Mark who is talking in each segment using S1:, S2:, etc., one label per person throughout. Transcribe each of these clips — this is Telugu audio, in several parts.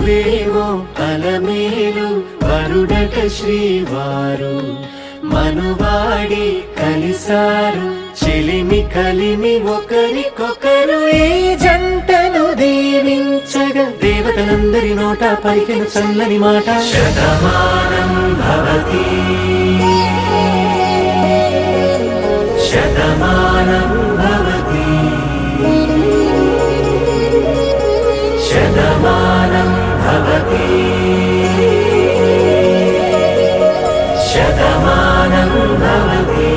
S1: మనువేవో అలమేలు వరుడట శ్రీవారు మనువాడి కలిసారు చెలిమి కలిమి ఒకరికొకరు ఈ జంటను దీవించగా దేవతలందరి నోట పలికెను చల్లని మాట శతమానం భవతి శతమానం భవతి శతమానం భవతి శతమానం భవతి.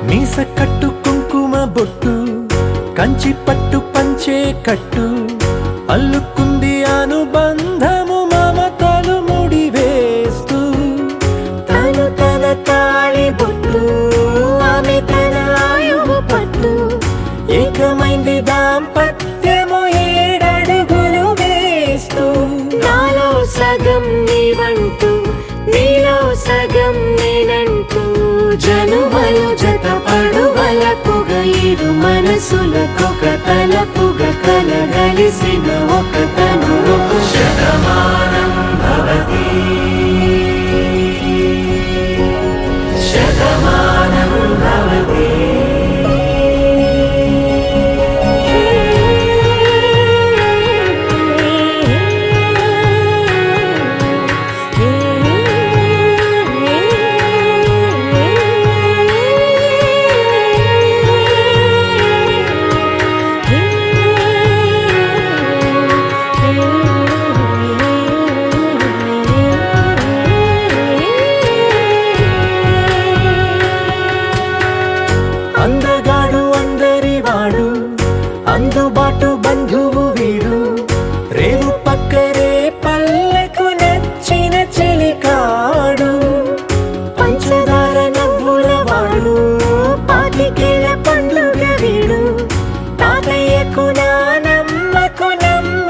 S1: మీస కట్టు కుంకుమ బొట్టు కంచి పట్టు పంచే కట్టు అల్లుకుంది అనుబంధము మమతలు ముడివేస్తూ తను తన తాళి బొట్టు ఆమె తన ఆయువు పట్టు ఏకమైంది దాంపత్యము 7 అడుగులు వేస్తూ నాలో సగం నీవంటూ నీలో సగం నేనంటూ జనుమలు జత పడువలపుగ ఇరు మనసులకొక తలపుగ కలగలిసిన ఒక తను శతమానం భవతి శతమానం భవతి. అందగాడు అందరివాడు అందుబాటు బంధువు వీడు